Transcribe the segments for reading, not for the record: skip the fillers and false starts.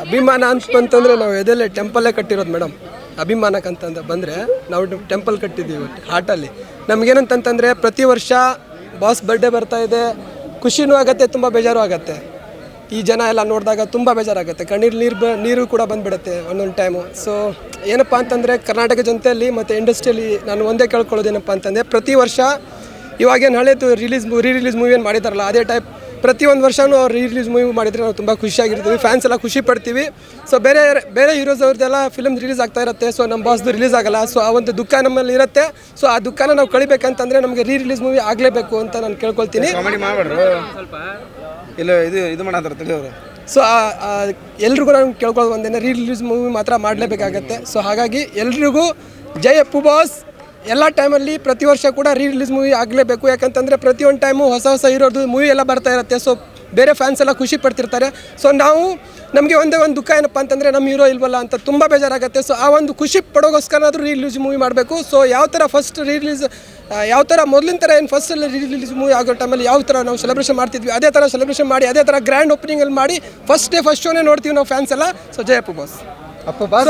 ಅಭಿಮಾನ ಅಂತಂತಂದರೆ ನಾವು ಎದೆಲ್ಲೇ ಟೆಂಪಲ್ಲೇ ಕಟ್ಟಿರೋದು ಮೇಡಮ್. ಅಭಿಮಾನಕ್ಕಂತಂದ ಬಂದರೆ ನಾವು ಟೆಂಪಲ್ ಕಟ್ಟಿದ್ದೀವಿ ಹಾರ್ಟಲ್ಲಿ. ನಮಗೇನಂತಂತಂದರೆ ಪ್ರತಿ ವರ್ಷ ಬಾಸ್ ಬರ್ಡೇ ಬರ್ತಾ ಇದೆ, ಖುಷಿನೂ ಆಗುತ್ತೆ, ತುಂಬ ಬೇಜಾರು ಆಗುತ್ತೆ. ಈ ಜನ ಎಲ್ಲ ನೋಡಿದಾಗ ತುಂಬ ಬೇಜಾರಾಗುತ್ತೆ, ಕಣ್ಣೀರು ನೀರು ಕೂಡ ಬಂದುಬಿಡುತ್ತೆ ಒಂದೊಂದು ಟೈಮು. ಸೊ ಏನಪ್ಪ ಅಂತಂದರೆ ಕರ್ನಾಟಕ ಜನತೆಯಲ್ಲಿ ಮತ್ತು ಇಂಡಸ್ಟ್ರಿಯಲ್ಲಿ ನಾನು ಒಂದೇ ಕೇಳ್ಕೊಳ್ಳೋದೇನಪ್ಪ ಅಂತಂದರೆ, ಪ್ರತಿ ವರ್ಷ ಇವಾಗೇನು ಹಳೇದು ರೀ ರಿಲೀಸ್ ಮೂವಿ ಏನು ಮಾಡಿದಾರಲ್ಲ ಅದೇ ಟೈಪ್ ಪ್ರತಿಯೊಂದು ವರ್ಷವೂ ಅವ್ರು ರಿಲೀಸ್ ಮೂವಿ ಮಾಡಿದರೆ ನಾವು ತುಂಬ ಖುಷಿಯಾಗಿರ್ತೀವಿ, ಫ್ಯಾನ್ಸ್ ಎಲ್ಲ ಖುಷಿ ಪಡ್ತೀವಿ. ಸೊ ಬೇರೆ ಹೀರೋಸ್ ಅವ್ರದ್ದೆಲ್ಲ ಫಿಲ್ಮ್ ರಿಲೀಸ್ ಆಗ್ತಾ ಇರುತ್ತೆ, ಸೊ ನಮ್ಮ ಬಾಸ್ದು ರಿಲೀಸ್ ಆಗಲ್ಲ. ಸೊ ಆ ಒಂದು ದುಃಖ ನಮ್ಮಲ್ಲಿ ಇರುತ್ತೆ. ಸೊ ಆ ದುಃಖನ ನಾವು ಕಳಿಬೇಕಂತಂದರೆ ನಮಗೆ ರಿಲೀಸ್ ಮೂವಿ ಆಗಲೇಬೇಕು ಅಂತ ನಾನು ಕೇಳ್ಕೊಳ್ತೀನಿ. ಇಲ್ಲ ಇದು ಮಾಡಾತಾರೆ ತಿಳಿಯೋರು. ಸೊ ಎಲ್ರಿಗೂ ನಾನು ಕೇಳ್ಕೊಳ್ಳೋದು ಒಂದೇನೆ, ರಿಲೀಸ್ ಮೂವಿ ಮಾತ್ರ ಮಾಡಲೇಬೇಕಾಗತ್ತೆ. ಸೊ ಹಾಗಾಗಿ ಎಲ್ರಿಗೂ ಜೈ ಅಪ್ಪು ಬಾಸ್. ಎಲ್ಲ ಟೈಮಲ್ಲಿ ಪ್ರತಿ ವರ್ಷ ಕೂಡ ರಿಲೀಸ್ ಮೂವಿ ಆಗಲೇಬೇಕು, ಯಾಕಂತಂದರೆ ಪ್ರತಿಯೊಂದು ಟೈಮು ಹೊಸ ಹೀರೋದು ಮೂವಿ ಎಲ್ಲ ಬರ್ತಾ ಇರುತ್ತೆ. ಸೊ ಬೇರೆ ಫ್ಯಾನ್ಸ್ ಎಲ್ಲ ಖುಷಿ ಪಡ್ತಿರ್ತಾರೆ. ಸೊ ನಮಗೆ ಒಂದೇ ಒಂದು ದುಃಖ ಏನಪ್ಪ ಅಂತಂದರೆ ನಮ್ಮ ಹೀರೋ ಇಲ್ವಲ್ಲ ಅಂತ ತುಂಬ ಬೇಜಾರಾಗುತ್ತೆ. ಸೊ ಆ ಒಂದು ಖುಷಿ ಪಡೋಗೋಸ್ಕರನಾದರೂ ರಿಲೀಸ್ ಮೂವಿ ಮಾಡಬೇಕು. ಸೊ ಯಾವ ಥರ ಫಸ್ಟ್ ಯಾವ ಥರ ಮೊದಲಿನ ಥರ ಏನು ಫಸ್ಟಲ್ಲಿ ರಿಲೀಸ್ ಮೂವಿ ಆಗೋ ಟೈಮಲ್ಲಿ ಯಾವ ಥರ ನಾವು ಸೆಲೆಬ್ರೇಷನ್ ಮಾಡ್ತಿದ್ವಿ, ಅದೇ ಥರ ಸೆಲೆಬ್ರೇಷನ್ ಮಾಡಿ, ಅದೇ ಥರ ಗ್ರ್ಯಾಂಡ್ ಓಪನಿಂಗಲ್ಲಿ ಮಾಡಿ ಫಸ್ಟ್ ಶೋನೇ ನೋಡ್ತೀವಿ ನಾವು ಫ್ಯಾನ್ಸ್ ಎಲ್ಲ. ಸೊ ಜೈ ಅಪ್ಪು ಬಾಸ್. ಅಪ್ಪು ಬಾಸ್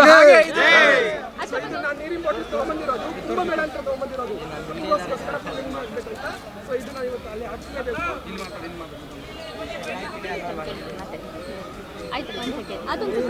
ಆಯ್ತು, 1 ಸೆಕೆಂಡ್ ಅದೊಂದು